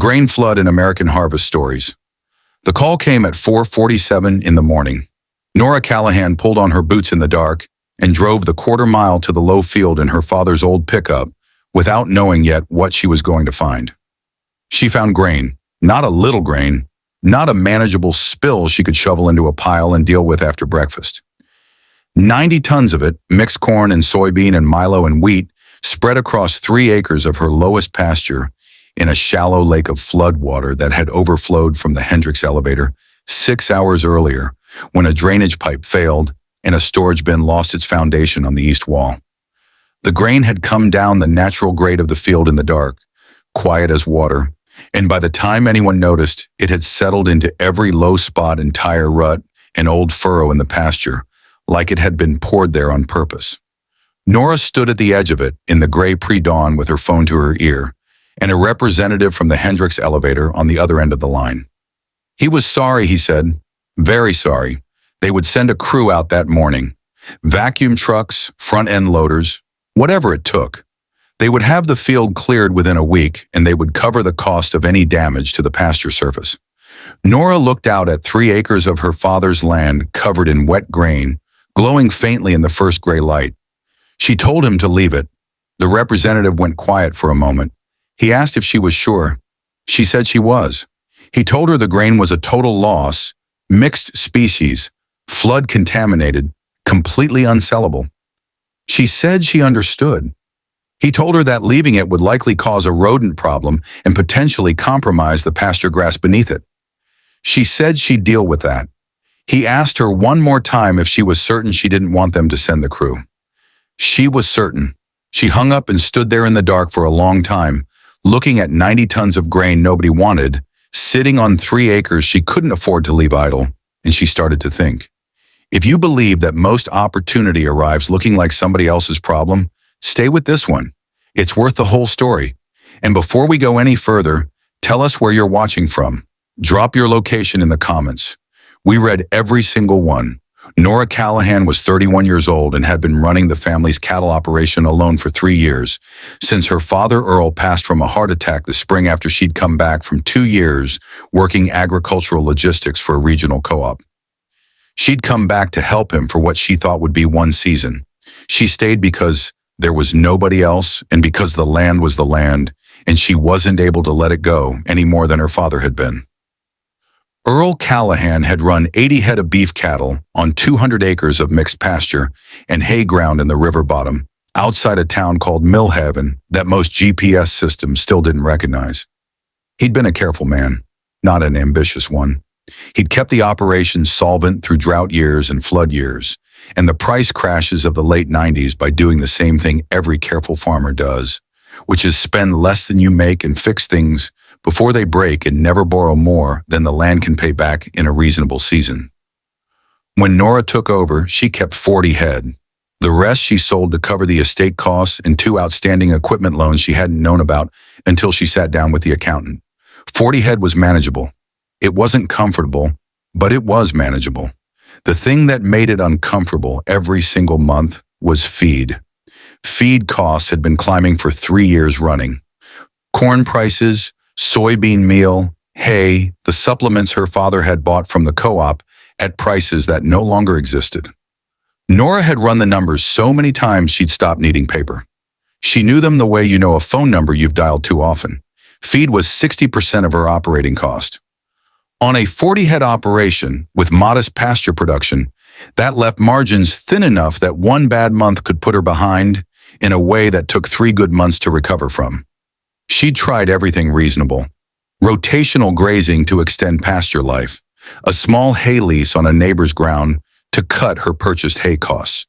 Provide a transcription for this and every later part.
grain flood in American harvest stories. The call came at 4:47 in the morning. Nora Callahan pulled on her boots in the dark and drove the quarter-mile to the low field in her father's old pickup without knowing yet what she was going to find. She found grain, not a little grain, not a manageable spill she could shovel into a pile and deal with after breakfast. 90 tons of it, mixed corn and soybean and milo and wheat, spread across 3 acres of her lowest pasture in a shallow lake of flood water that had overflowed from the Hendricks elevator 6 hours earlier when a drainage pipe failed and a storage bin lost its foundation on the east wall. The grain had come down the natural grade of the field in the dark, quiet as water, and by the time anyone noticed, it had settled into every low spot and tire rut and old furrow in the pasture, like it had been poured there on purpose. Nora stood at the edge of it in the gray pre-dawn with her phone to her ear, and a representative from the Hendricks elevator on the other end of the line. He was sorry, he said, very sorry. They would send a crew out that morning. Vacuum trucks, front-end loaders, whatever it took. They would have the field cleared within a week, and they would cover the cost of any damage to the pasture surface. Nora looked out at 3 acres of her father's land covered in wet grain, glowing faintly in the first gray light. She told him to leave it. The representative went quiet for a moment. He asked if she was sure. She said she was. He told her the grain was a total loss, mixed species, flood contaminated, completely unsellable. She said she understood. He told her that leaving it would likely cause a rodent problem and potentially compromise the pasture grass beneath it. She said she'd deal with that. He asked her one more time if she was certain she didn't want them to send the crew. She was certain. She hung up and stood there in the dark for a long time, looking at 90 tons of grain nobody wanted, sitting on 3 acres she couldn't afford to leave idle, and she started to think. If you believe that most opportunity arrives looking like somebody else's problem, stay with this one. It's worth the whole story. And before we go any further, tell us where you're watching from. Drop your location in the comments. We read every single one. Nora Callahan was 31 years old and had been running the family's cattle operation alone for 3 years, since her father Earl passed from a heart attack the spring after she'd come back from 2 years working agricultural logistics for a regional co-op. She'd come back to help him for what she thought would be 1 season. She stayed because there was nobody else and because the land was the land, and she wasn't able to let it go any more than her father had been. Earl Callahan had run 80 head of beef cattle on 200 acres of mixed pasture and hay ground in the river bottom, outside a town called Millhaven that most GPS systems still didn't recognize. He'd been a careful man, not an ambitious one. He'd kept the operation solvent through drought years and flood years, and the price crashes of the late 90s by doing the same thing every careful farmer does, which is spend less than you make and fix things before they break and never borrow more than the land can pay back in a reasonable season. When Nora took over, she kept 40 head. The rest she sold to cover the estate costs and 2 outstanding equipment loans she hadn't known about until she sat down with the accountant. 40 head was manageable. It wasn't comfortable, but it was manageable. The thing that made it uncomfortable every single month was feed. Feed costs had been climbing for 3 years running. Corn prices, soybean meal, hay, the supplements her father had bought from the co-op at prices that no longer existed. Nora had run the numbers so many times she'd stopped needing paper. She knew them the way you know a phone number you've dialed too often. Feed was 60% of her operating cost. On a 40-head operation with modest pasture production, that left margins thin enough that 1 bad month could put her behind in a way that took 3 good months to recover from. She'd tried everything reasonable. Rotational grazing to extend pasture life, a small hay lease on a neighbor's ground to cut her purchased hay costs.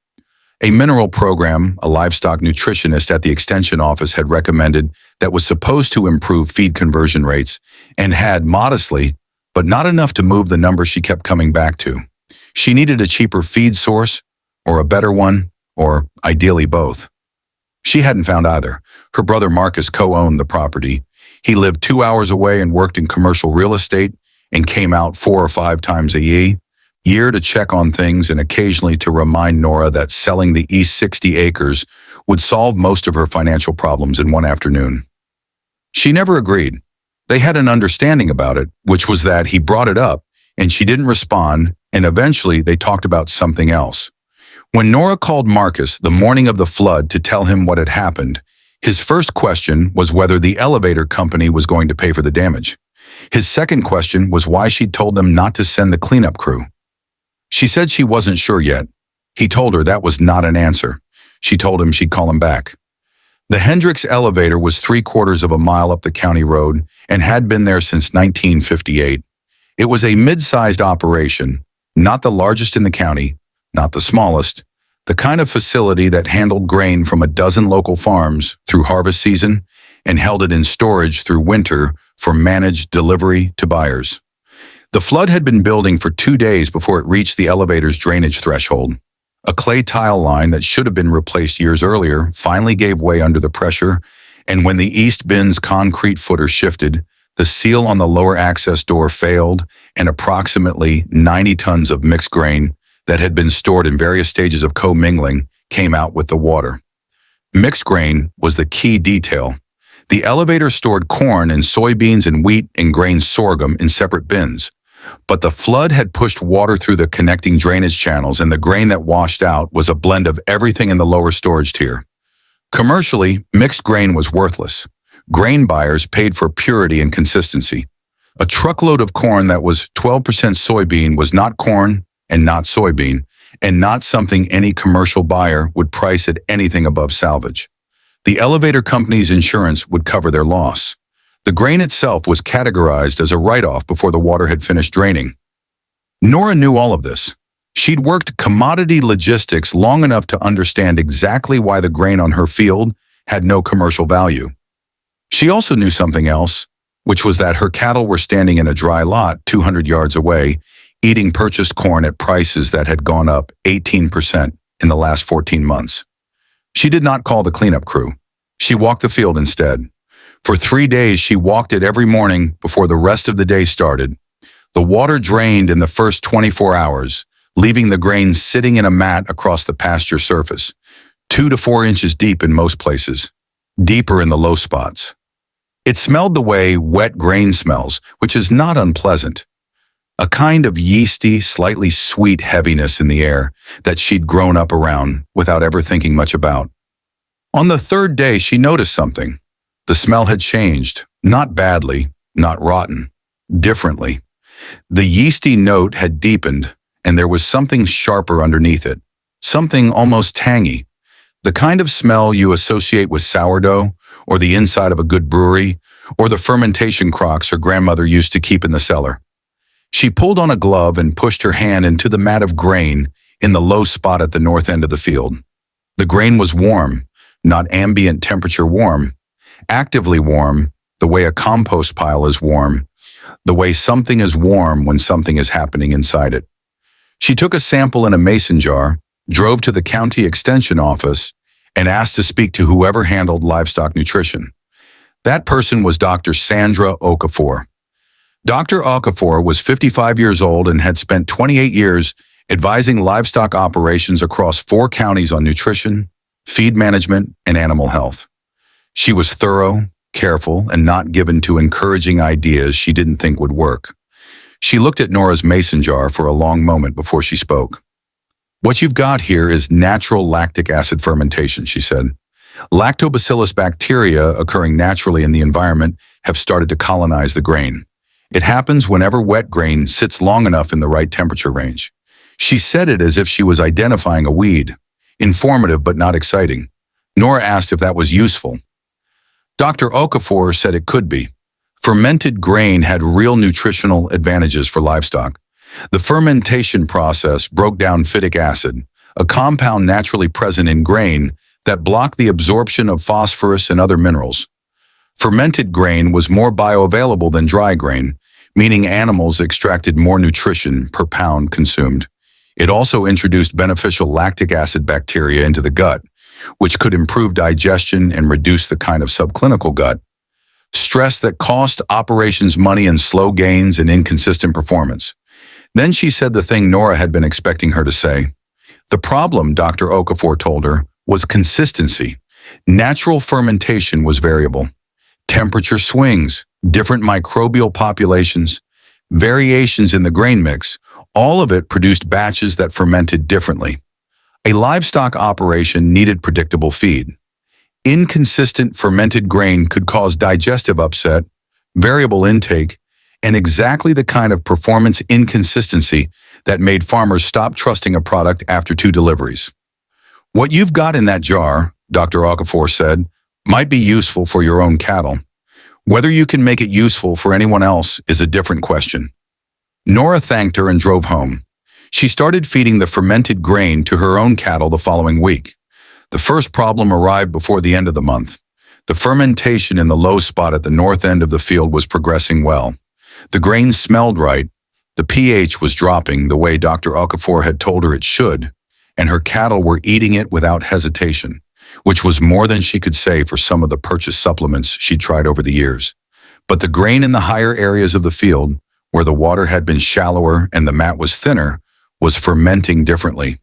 A mineral program a livestock nutritionist at the extension office had recommended that was supposed to improve feed conversion rates and had modestly, but not enough to move the number she kept coming back to. She needed a cheaper feed source, or a better one, or ideally both. She hadn't found either. Her brother Marcus co-owned the property. He lived 2 hours away and worked in commercial real estate and came out 4 or 5 times a year to check on things and occasionally to remind Nora that selling the East 60 acres would solve most of her financial problems in one afternoon. She never agreed. They had an understanding about it, which was that he brought it up, and she didn't respond, and eventually they talked about something else. When Nora called Marcus the morning of the flood to tell him what had happened, his first question was whether the elevator company was going to pay for the damage. His second question was why she'd told them not to send the cleanup crew. She said she wasn't sure yet. He told her that was not an answer. She told him she'd call him back. The Hendricks elevator was 3/4 of a mile up the county road and had been there since 1958. It was a mid-sized operation, not the largest in the county, not the smallest, the kind of facility that handled grain from a dozen local farms through harvest season and held it in storage through winter for managed delivery to buyers. The flood had been building for 2 days before it reached the elevator's drainage threshold. A clay tile line that should have been replaced years earlier finally gave way under the pressure, and when the east bin's concrete footer shifted, the seal on the lower access door failed, and approximately 90 tons of mixed grain that had been stored in various stages of commingling came out with the water. Mixed grain was the key detail. The elevator stored corn and soybeans and wheat and grain sorghum in separate bins, but the flood had pushed water through the connecting drainage channels, and the grain that washed out was a blend of everything in the lower storage tier. Commercially, mixed grain was worthless. Grain buyers paid for purity and consistency. A truckload of corn that was 12% soybean was not corn and not soybean, and not something any commercial buyer would price at anything above salvage. The elevator company's insurance would cover their loss. The grain itself was categorized as a write-off before the water had finished draining. Nora knew all of this. She'd worked commodity logistics long enough to understand exactly why the grain on her field had no commercial value. She also knew something else, which was that her cattle were standing in a dry lot 200 yards away, eating purchased corn at prices that had gone up 18% in the last 14 months. She did not call the cleanup crew. She walked the field instead. For 3 days, she walked it every morning before the rest of the day started. The water drained in the first 24 hours, leaving the grain sitting in a mat across the pasture surface, 2 to 4 inches deep in most places, deeper in the low spots. It smelled the way wet grain smells, which is not unpleasant. A kind of yeasty, slightly sweet heaviness in the air that she'd grown up around without ever thinking much about. On the third day, she noticed something. The smell had changed, not badly, not rotten, differently. The yeasty note had deepened, and there was something sharper underneath it, something almost tangy, the kind of smell you associate with sourdough, or the inside of a good brewery, or the fermentation crocks her grandmother used to keep in the cellar. She pulled on a glove and pushed her hand into the mat of grain in the low spot at the north end of the field. The grain was warm, not ambient temperature warm, actively warm, the way a compost pile is warm, the way something is warm when something is happening inside it. She took a sample in a mason jar, drove to the county extension office, and asked to speak to whoever handled livestock nutrition. That person was Dr. Sandra Okafor. Dr. Okafor was 55 years old and had spent 28 years advising livestock operations across 4 counties on nutrition, feed management, and animal health. She was thorough, careful, and not given to encouraging ideas she didn't think would work. She looked at Nora's mason jar for a long moment before she spoke. "What you've got here is natural lactic acid fermentation," she said. "Lactobacillus bacteria occurring naturally in the environment have started to colonize the grain. It happens whenever wet grain sits long enough in the right temperature range." She said it as if she was identifying a weed, informative but not exciting. Nora asked if that was useful. Dr. Okafor said it could be. Fermented grain had real nutritional advantages for livestock. The fermentation process broke down phytic acid, a compound naturally present in grain that blocked the absorption of phosphorus and other minerals. Fermented grain was more bioavailable than dry grain, meaning animals extracted more nutrition per pound consumed. It also introduced beneficial lactic acid bacteria into the gut, which could improve digestion and reduce the kind of subclinical gut stress that cost operations money and slow gains and inconsistent performance. Then she said the thing Nora had been expecting her to say. The problem, Dr. Okafor told her, was consistency. Natural fermentation was variable. Temperature swings, different microbial populations, variations in the grain mix, all of it produced batches that fermented differently. A livestock operation needed predictable feed. Inconsistent fermented grain could cause digestive upset, variable intake, and exactly the kind of performance inconsistency that made farmers stop trusting a product after 2 deliveries. What you've got in that jar, Dr. Okafor said, might be useful for your own cattle. Whether you can make it useful for anyone else is a different question. Nora thanked her and drove home. She started feeding the fermented grain to her own cattle the following week. The first problem arrived before the end of the month. The fermentation in the low spot at the north end of the field was progressing well. The grain smelled right, the pH was dropping the way Dr. Okafor had told her it should, and her cattle were eating it without hesitation, which was more than she could say for some of the purchased supplements she'd tried over the years. But the grain in the higher areas of the field, where the water had been shallower and the mat was thinner, was fermenting differently.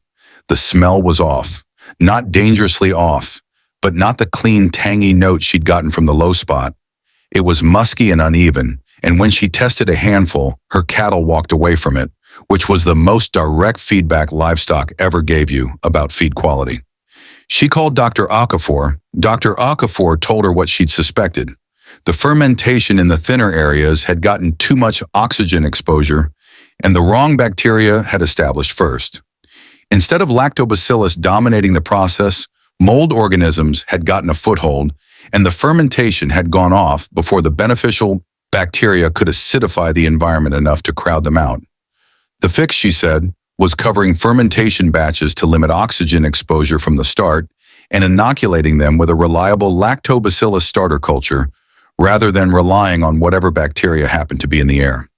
The smell was off, not dangerously off, but not the clean, tangy note she'd gotten from the low spot. It was musky and uneven, and when she tested a handful, her cattle walked away from it, which was the most direct feedback livestock ever gave you about feed quality. She called Dr. Okafor. Dr. Okafor told her what she'd suspected. The fermentation in the thinner areas had gotten too much oxygen exposure, and the wrong bacteria had established first. Instead of lactobacillus dominating the process, mold organisms had gotten a foothold, and the fermentation had gone off before the beneficial bacteria could acidify the environment enough to crowd them out. The fix, she said, was covering fermentation batches to limit oxygen exposure from the start and inoculating them with a reliable lactobacillus starter culture rather than relying on whatever bacteria happened to be in the air.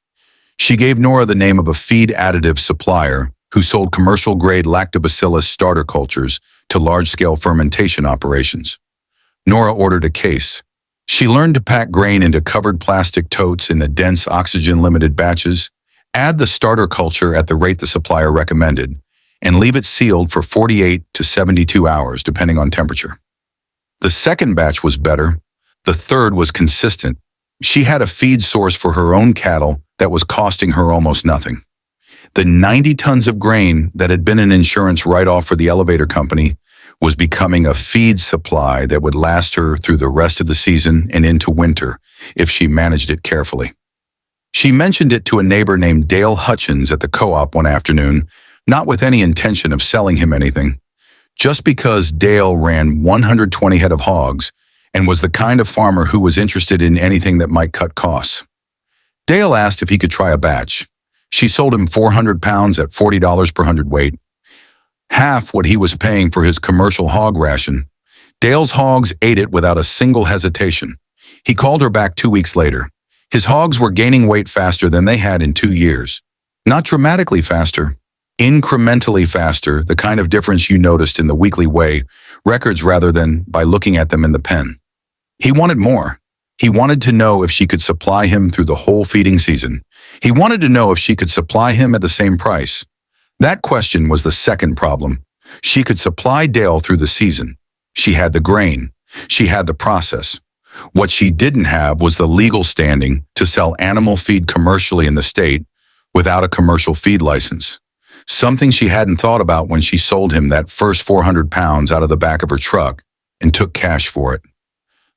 She gave Nora the name of a feed additive supplier who sold commercial-grade lactobacillus starter cultures to large-scale fermentation operations. Nora ordered a case. She learned to pack grain into covered plastic totes in the dense oxygen-limited batches, add the starter culture at the rate the supplier recommended, and leave it sealed for 48 to 72 hours, depending on temperature. The second batch was better. The third was consistent. She had a feed source for her own cattle that was costing her almost nothing. The 90 tons of grain that had been an insurance write-off for the elevator company was becoming a feed supply that would last her through the rest of the season and into winter if she managed it carefully. She mentioned it to a neighbor named Dale Hutchins at the co-op one afternoon, not with any intention of selling him anything, just because Dale ran 120 head of hogs and was the kind of farmer who was interested in anything that might cut costs. Dale asked if he could try a batch. She sold him 400 pounds at $40 per hundredweight, half what he was paying for his commercial hog ration. Dale's hogs ate it without a single hesitation. He called her back 2 weeks later. His hogs were gaining weight faster than they had in 2 years. Not dramatically faster, incrementally faster, the kind of difference you noticed in the weekly weigh records rather than by looking at them in the pen. He wanted more. He wanted to know if she could supply him through the whole feeding season. He wanted to know if she could supply him at the same price. That question was the second problem. She could supply Dale through the season. She had the grain. She had the process. What she didn't have was the legal standing to sell animal feed commercially in the state without a commercial feed license. Something she hadn't thought about when she sold him that first 400 pounds out of the back of her truck and took cash for it.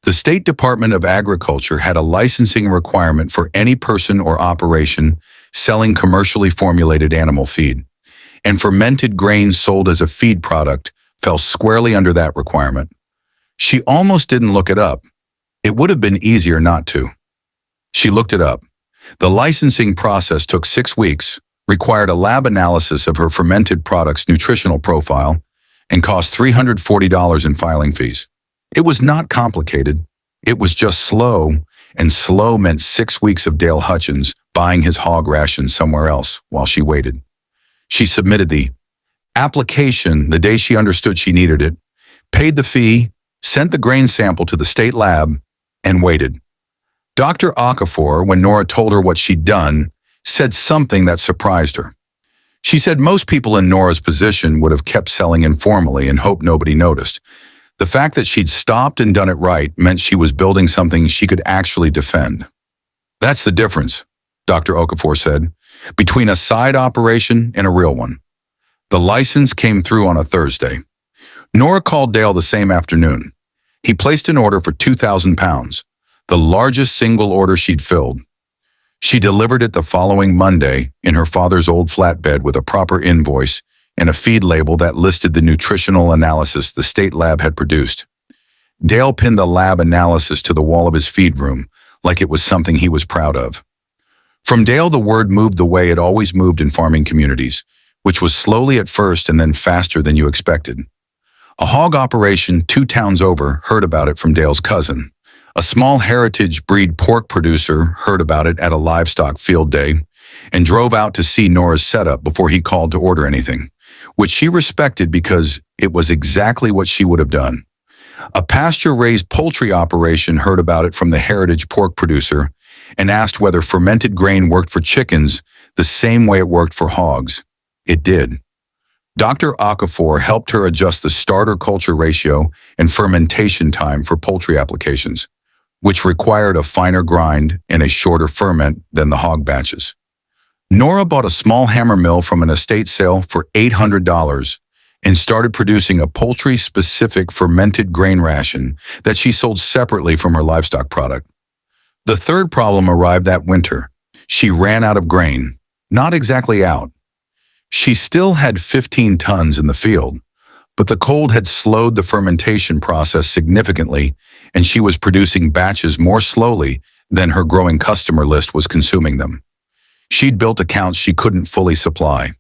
The State Department of Agriculture had a licensing requirement for any person or operation selling commercially formulated animal feed, and fermented grains sold as a feed product fell squarely under that requirement. She almost didn't look it up. It would have been easier not to. She looked it up. The licensing process took 6 weeks, required a lab analysis of her fermented product's nutritional profile, and cost $340 in filing fees. It was not complicated. It was just slow, and slow meant 6 weeks of Dale Hutchins buying his hog ration somewhere else while she waited. She submitted the application the day she understood she needed it, paid the fee, sent the grain sample to the state lab, and waited. Dr. Okafor, when Nora told her what she'd done, said something that surprised her. She said most people in Nora's position would have kept selling informally and hoped nobody noticed. The fact that she'd stopped and done it right meant she was building something she could actually defend. That's the difference, Dr. Okafor said, between a side operation and a real one. The license came through on a Thursday. Nora called Dale the same afternoon. He placed an order for 2,000 pounds, the largest single order she'd filled. She delivered it the following Monday in her father's old flatbed with a proper invoice and a feed label that listed the nutritional analysis the state lab had produced. Dale pinned the lab analysis to the wall of his feed room, like it was something he was proud of. From Dale, the word moved the way it always moved in farming communities, which was slowly at first and then faster than you expected. A hog operation 2 towns over heard about it from Dale's cousin. A small heritage breed pork producer heard about it at a livestock field day and drove out to see Nora's setup before he called to order anything, which she respected because it was exactly what she would have done. A pasture-raised poultry operation heard about it from the heritage pork producer and asked whether fermented grain worked for chickens the same way it worked for hogs. It did. Dr. Okafor helped her adjust the starter-culture ratio and fermentation time for poultry applications, which required a finer grind and a shorter ferment than the hog batches. Nora bought a small hammer mill from an estate sale for $800 and started producing a poultry-specific fermented grain ration that she sold separately from her livestock product. The third problem arrived that winter. She ran out of grain. Not exactly out. She still had 15 tons in the field, but the cold had slowed the fermentation process significantly, and she was producing batches more slowly than her growing customer list was consuming them. She'd built accounts she couldn't fully supply.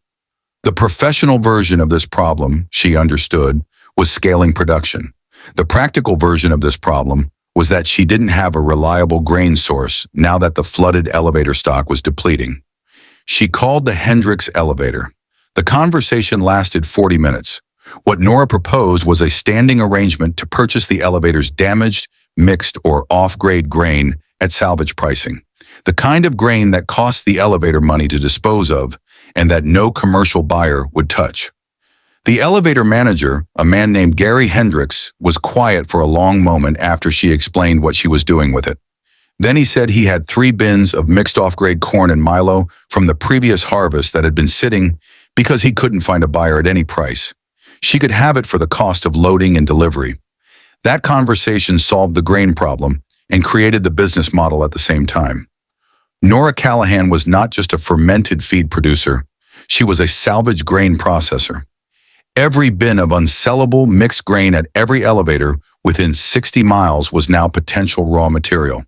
The professional version of this problem, she understood, was scaling production. The practical version of this problem was that she didn't have a reliable grain source now that the flooded elevator stock was depleting. She called the Hendricks elevator. The conversation lasted 40 minutes. What Nora proposed was a standing arrangement to purchase the elevator's damaged, mixed, or off-grade grain at salvage pricing, the kind of grain that costs the elevator money to dispose of and that no commercial buyer would touch. The elevator manager, a man named Gary Hendricks, was quiet for a long moment after she explained what she was doing with it. Then he said he had 3 bins of mixed off-grade corn and milo from the previous harvest that had been sitting because he couldn't find a buyer at any price. She could have it for the cost of loading and delivery. That conversation solved the grain problem and created the business model at the same time. Nora Callahan was not just a fermented feed producer, she was a salvage grain processor. Every bin of unsellable mixed grain at every elevator within 60 miles was now potential raw material.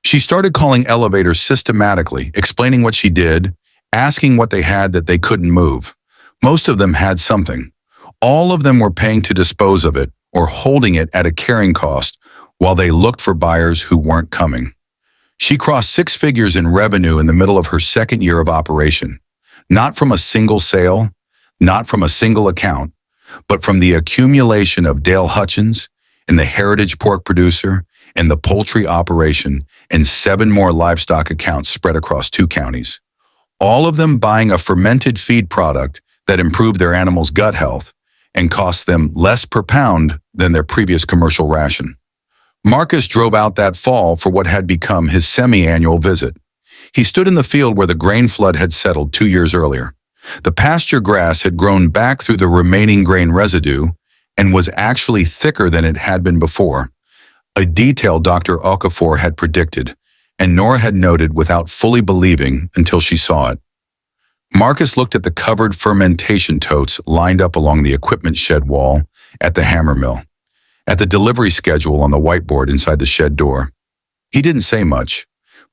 She started calling elevators systematically, explaining what she did, asking what they had that they couldn't move. Most of them had something. All of them were paying to dispose of it or holding it at a carrying cost while they looked for buyers who weren't coming. She crossed 6 figures in revenue in the middle of her second year of operation, not from a single sale, not from a single account, but from the accumulation of Dale Hutchins and the heritage pork producer and the poultry operation and 7 more livestock accounts spread across 2 counties. All of them buying a fermented feed product that improved their animals' gut health and cost them less per pound than their previous commercial ration. Marcus drove out that fall for what had become his semi-annual visit. He stood in the field where the grain flood had settled 2 years earlier. The pasture grass had grown back through the remaining grain residue and was actually thicker than it had been before, a detail Dr. Okafor had predicted, and Nora had noted without fully believing until she saw it. Marcus looked at the covered fermentation totes lined up along the equipment shed wall at the hammer mill, at the delivery schedule on the whiteboard inside the shed door. He didn't say much.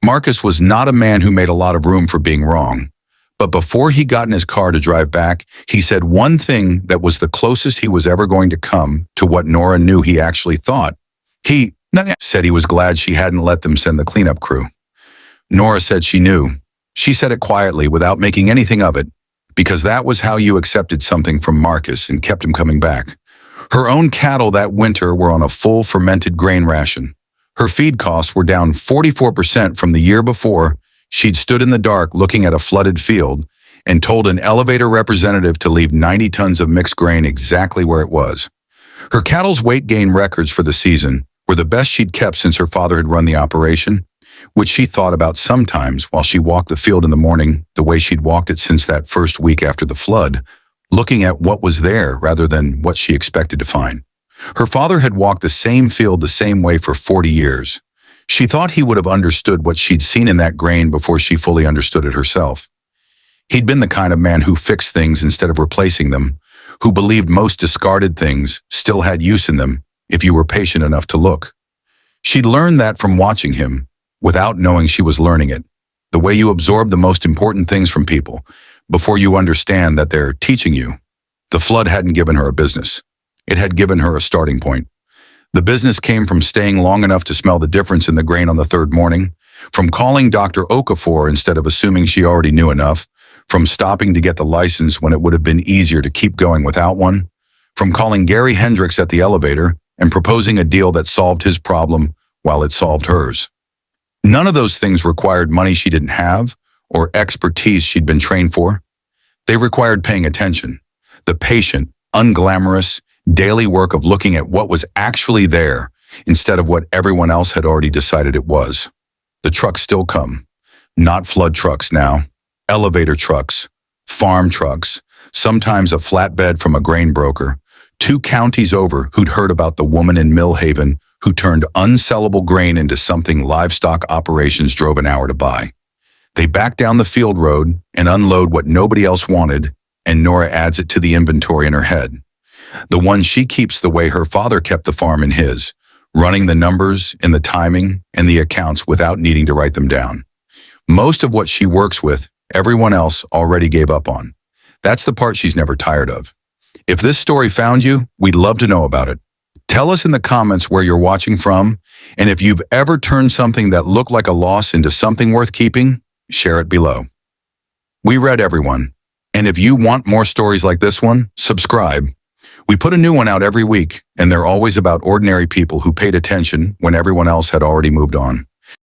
Marcus was not a man who made a lot of room for being wrong. But before he got in his car to drive back, he said one thing that was the closest he was ever going to come to what Nora knew he actually thought. He said he was glad she hadn't let them send the cleanup crew. Nora said she knew. She said it quietly without making anything of it, because that was how you accepted something from Marcus and kept him coming back. Her own cattle that winter were on a full fermented grain ration. Her feed costs were down 44% from the year before. She'd stood in the dark looking at a flooded field and told an elevator representative to leave 90 tons of mixed grain exactly where it was. Her cattle's weight gain records for the season were the best she'd kept since her father had run the operation, which she thought about sometimes while she walked the field in the morning the way she'd walked it since that first week after the flood, looking at what was there rather than what she expected to find. Her father had walked the same field the same way for 40 years. She thought he would have understood what she'd seen in that grain before she fully understood it herself. He'd been the kind of man who fixed things instead of replacing them, who believed most discarded things still had use in them if you were patient enough to look. She'd learned that from watching him, without knowing she was learning it, the way you absorb the most important things from people before you understand that they're teaching you. The flood hadn't given her a business. It had given her a starting point. The business came from staying long enough to smell the difference in the grain on the third morning, from calling Dr. Okafor instead of assuming she already knew enough, from stopping to get the license when it would have been easier to keep going without one, from calling Gary Hendricks at the elevator and proposing a deal that solved his problem while it solved hers. None of those things required money she didn't have or expertise she'd been trained for. They required paying attention, the patient, unglamorous, daily work of looking at what was actually there instead of what everyone else had already decided it was. The trucks still come. Not flood trucks now. Elevator trucks, farm trucks, sometimes a flatbed from a grain broker, 2 counties over who'd heard about the woman in Millhaven who turned unsellable grain into something livestock operations drove an hour to buy. They back down the field road and unload what nobody else wanted, and Nora adds it to the inventory in her head. The one she keeps the way her father kept the farm in his, running the numbers and the timing and the accounts without needing to write them down. Most of what she works with, everyone else already gave up on. That's the part she's never tired of. If this story found you, we'd love to know about it. Tell us in the comments where you're watching from, and if you've ever turned something that looked like a loss into something worth keeping, share it below. We read everyone, and if you want more stories like this one, subscribe. We put a new one out every week, and they're always about ordinary people who paid attention when everyone else had already moved on.